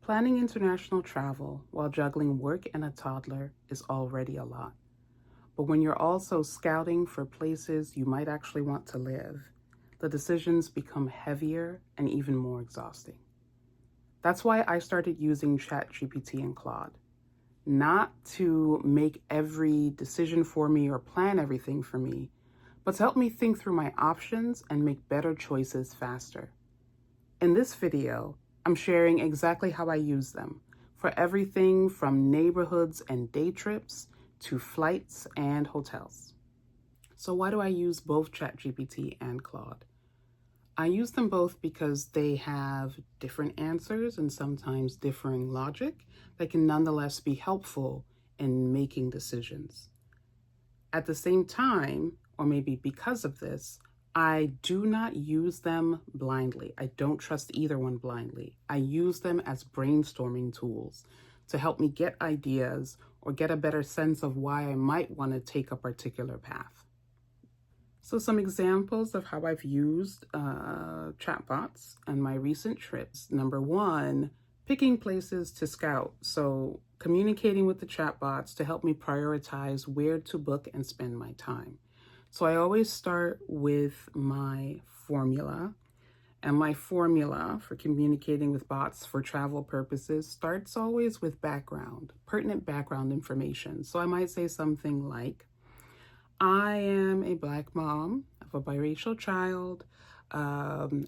Planning international travel while juggling work and a toddler is already a lot. But when you're also scouting for places you might actually want to live, the decisions become heavier and even more exhausting. That's why I started using ChatGPT and Claude. Not to make every decision for me or plan everything for me, but to help me think through my options and make better choices faster. In this video, I'm sharing exactly how I use them for everything from neighborhoods and day trips to flights and hotels. So why do I use both ChatGPT and Claude? I use them both because they have different answers and sometimes differing logic that can nonetheless be helpful in making decisions. At the same time, or maybe because of this, I do not use them blindly. I don't trust either one blindly. I use them as brainstorming tools to help me get ideas or get a better sense of why I might want to take a particular path. So some examples of how I've used chatbots on my recent trips. Number one, picking places to scout. So communicating with the chatbots to help me prioritize where to book and spend my time. So I always start with my formula, and my formula for communicating with bots for travel purposes starts always with pertinent background information. So I might say something like, I am a Black mom of a biracial child. I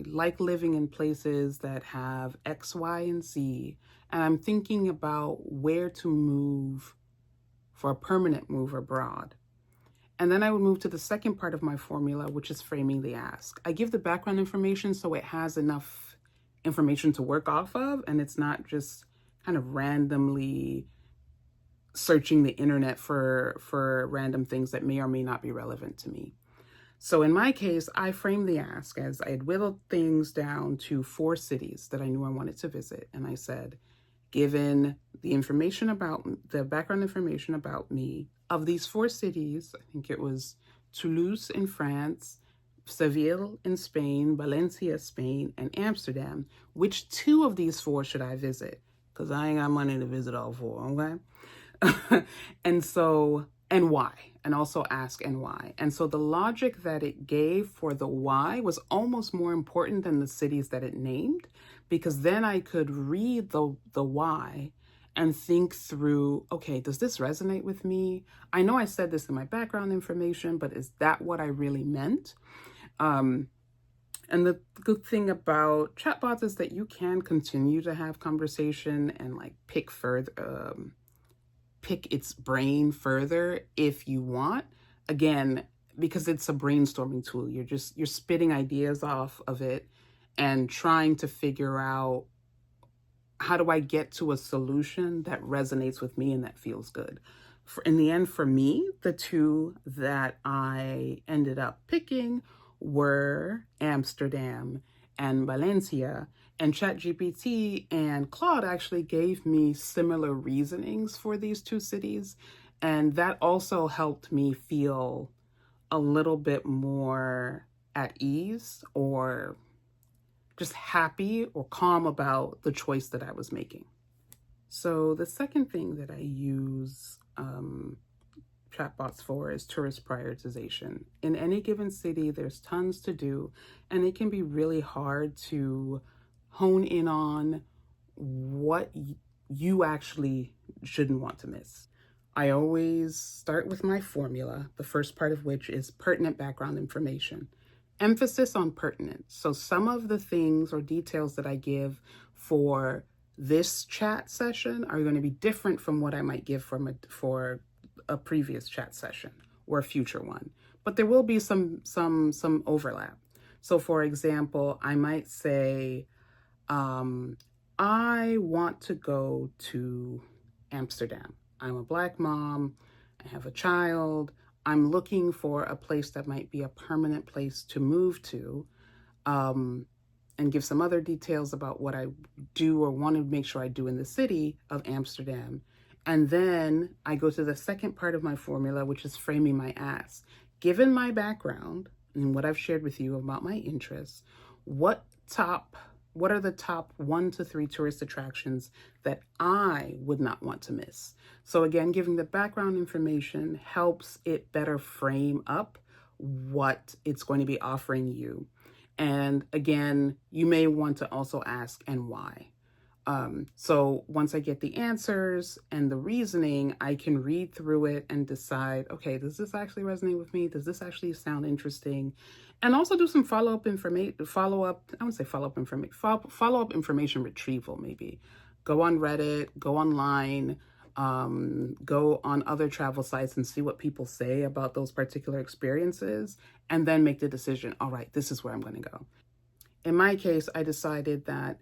like living in places that have X, Y, and Z, and I'm thinking about where to move for a permanent move abroad. And then I would move to the second part of my formula, which is framing the ask. I give the background information so it has enough information to work off of, and it's not just kind of randomly searching the internet for random things that may or may not be relevant to me. So in my case, I framed the ask as I had whittled things down to 4 cities that I knew I wanted to visit. And I said, given the background information about me, of these 4 cities, I think it was Toulouse in France, Seville in Spain, Valencia, Spain, and Amsterdam, which 2 of these 4 should I visit? Because I ain't got money to visit all 4, okay? And why? And also ask and why. And so the logic that it gave for the why was almost more important than the cities that it named, because then I could read the why and think through, okay, does this resonate with me? I know I said this in my background information, but is that what I really meant? And the good thing about chatbots is that you can continue to have conversation and like pick its brain further if you want. Again, because it's a brainstorming tool, you're spitting ideas off of it and trying to figure out, how do I get to a solution that resonates with me and that feels good? In the end, for me, the 2 that I ended up picking were Amsterdam and Valencia, and ChatGPT and Claude actually gave me similar reasonings for these 2 cities, and that also helped me feel a little bit more at ease or just happy or calm about the choice that I was making. So the second thing that I use chatbots for is tourist prioritization. In any given city, there's tons to do, and it can be really hard to hone in on what you actually shouldn't want to miss. I always start with my formula, the first part of which is pertinent background information. Emphasis on pertinent. So some of the things or details that I give for this chat session are going to be different from what I might give for a previous chat session or a future one, but there will be some overlap. So for example, I might say, I want to go to Amsterdam. I'm a Black mom, I have a child, I'm looking for a place that might be a permanent place to move to, and give some other details about what I do or want to make sure I do in the city of Amsterdam. And then I go to the second part of my formula, which is framing my ask. Given my background and what I've shared with you about my interests, what What are the top 1 to 3 tourist attractions that I would not want to miss? So again, giving the background information helps it better frame up what it's going to be offering you. And again, you may want to also ask, and why? So once I get the answers and the reasoning, I can read through it and decide, okay, does this actually resonate with me? Does this actually sound interesting? And also do some follow-up information retrieval, maybe. Go on Reddit, go online, go on other travel sites and see what people say about those particular experiences, and then make the decision, all right, this is where I'm going to go. In my case, I decided that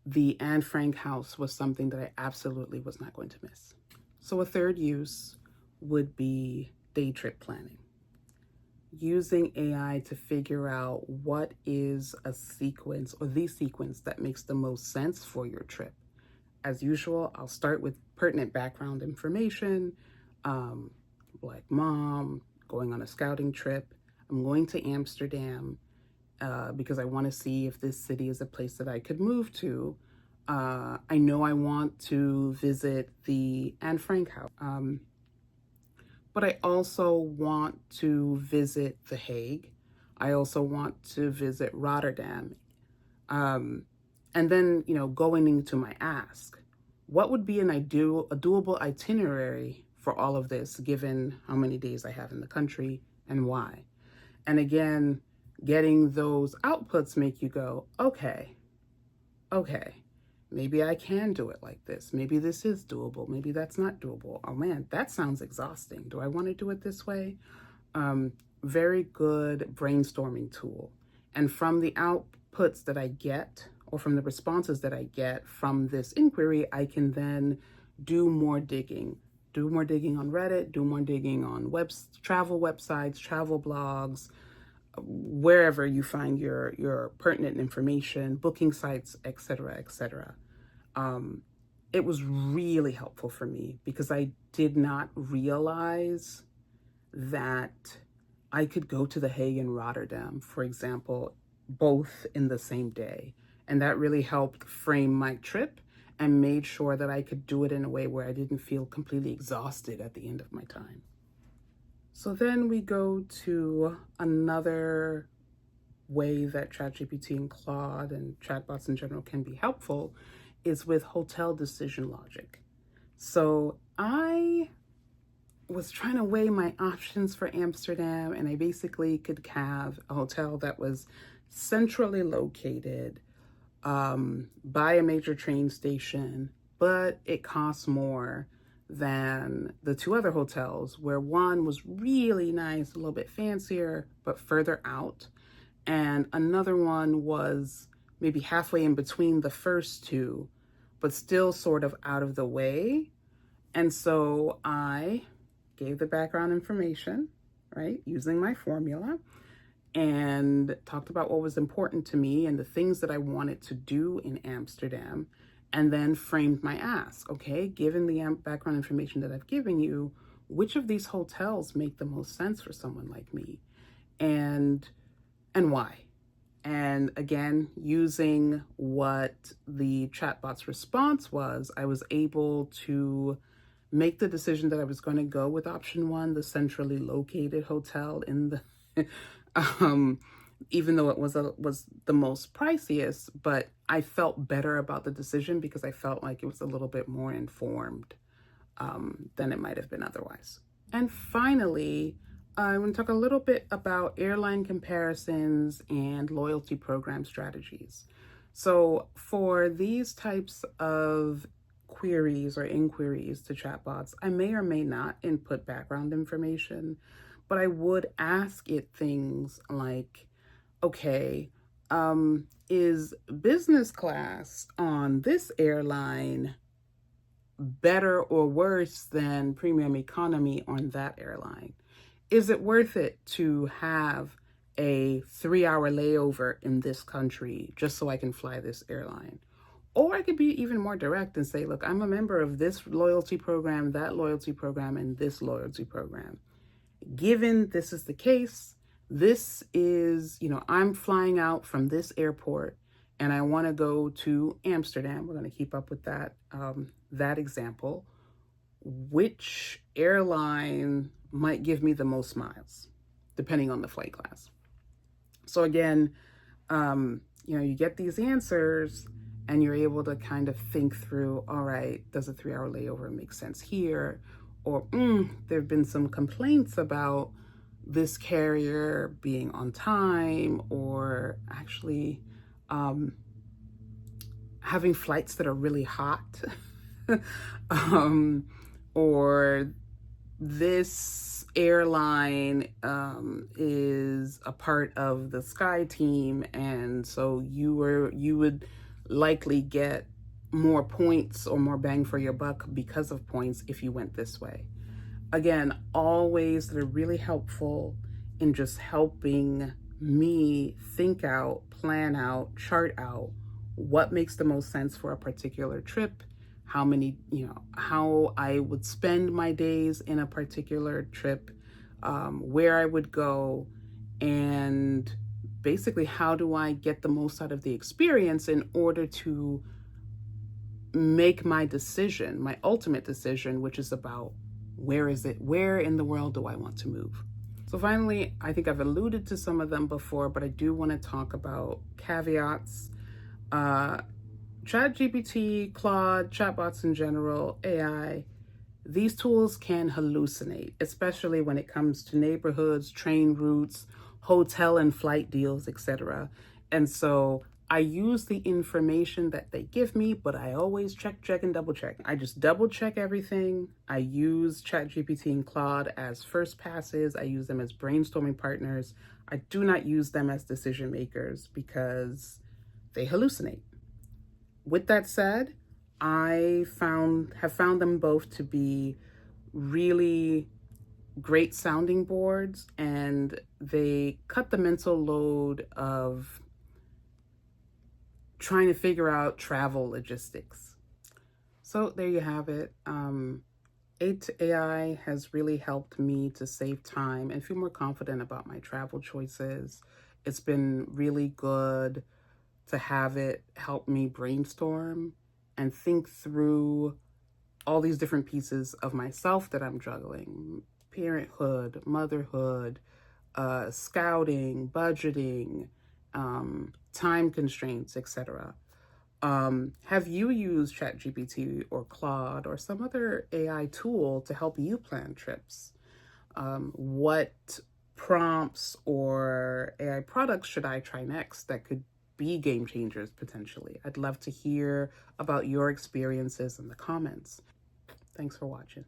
the Anne Frank house was something that I absolutely was not going to miss. So a third use would be day trip planning. Using AI to figure out what is a sequence or the sequence that makes the most sense for your trip. As usual, I'll start with pertinent background information, like mom, going on a scouting trip. I'm going to Amsterdam because I want to see if this city is a place that I could move to. I know I want to visit the Anne Frank house, but I also want to visit The Hague. I also want to visit Rotterdam. And then, going into my ask, what would be a doable itinerary for all of this, given how many days I have in the country and why? And again, getting those outputs make you go, okay, maybe I can do it like this. Maybe this is doable. Maybe that's not doable. Oh man, that sounds exhausting. Do I want to do it this way? Very good brainstorming tool. And from the outputs that I get, or from the responses that I get from this inquiry, I can then do more digging. Do more digging on Reddit, do more digging on travel websites, travel blogs, wherever you find your pertinent information, booking sites, etc., etc. It was really helpful for me because I did not realize that I could go to The Hague and Rotterdam, for example, both in the same day. And that really helped frame my trip and made sure that I could do it in a way where I didn't feel completely exhausted at the end of my time. So then we go to another way that ChatGPT and Claude and chatbots in general can be helpful is with hotel decision logic. So I was trying to weigh my options for Amsterdam, and I basically could have a hotel that was centrally located by a major train station, but it costs more than the two other hotels, where one was really nice, a little bit fancier, but further out. And another one was maybe halfway in between the first two, but still sort of out of the way. And so I gave the background information, right, using my formula, and talked about what was important to me and the things that I wanted to do in Amsterdam, and then framed my ask. Okay, given the background information that I've given you, which of these hotels make the most sense for someone like me, and why? And again, using what the chatbot's response was, I was able to make the decision that I was going to go with option one, the centrally located hotel in the even though it was the most priciest, but I felt better about the decision because I felt like it was a little bit more informed than it might have been otherwise. And finally, I want to talk a little bit about airline comparisons and loyalty program strategies. So for these types of queries or inquiries to chatbots, I may or may not input background information, but I would ask it things like, okay, is business class on this airline better or worse than premium economy on that airline? Is it worth it to have a 3-hour layover in this country just so I can fly this airline? Or I could be even more direct and say, look, I'm a member of this loyalty program, that loyalty program, and this loyalty program. Given this is the case, this is, I'm flying out from this airport, and I want to go to Amsterdam. We're going to keep up with that example. Which airline might give me the most miles, depending on the flight class? So again, you get these answers and you're able to kind of think through, all right, does a 3 hour layover make sense here? Or there have been some complaints about this carrier being on time, or actually having flights that are really hot, or this airline is a part of the Sky team, and so you would likely get more points or more bang for your buck because of points if you went this way. Again, all ways that are really helpful in just helping me think out, plan out, chart out what makes the most sense for a particular trip, how I would spend my days in a particular trip, where I would go, and basically how do I get the most out of the experience in order to make my decision, my ultimate decision, which is about where in the world do I want to move? So finally, I think I've alluded to some of them before, but I do want to talk about caveats. ChatGPT, Claude, chatbots in general, AI, these tools can hallucinate, especially when it comes to neighborhoods, train routes, hotel and flight deals, etc. And so I use the information that they give me, but I always check, and double check. I just double check everything. I use ChatGPT and Claude as first passes. I use them as brainstorming partners. I do not use them as decision makers because they hallucinate. With that said, I have found them both to be really great sounding boards, and they cut the mental load of trying to figure out travel logistics. So there you have it. AI has really helped me to save time and feel more confident about my travel choices. It's been really good to have it help me brainstorm and think through all these different pieces of myself that I'm juggling: parenthood, motherhood, scouting, budgeting, time constraints, etc. Have you used ChatGPT or Claude or some other AI tool to help you plan trips? What prompts or AI products should I try next that could be game changers potentially? I'd love to hear about your experiences in the comments. Thanks for watching.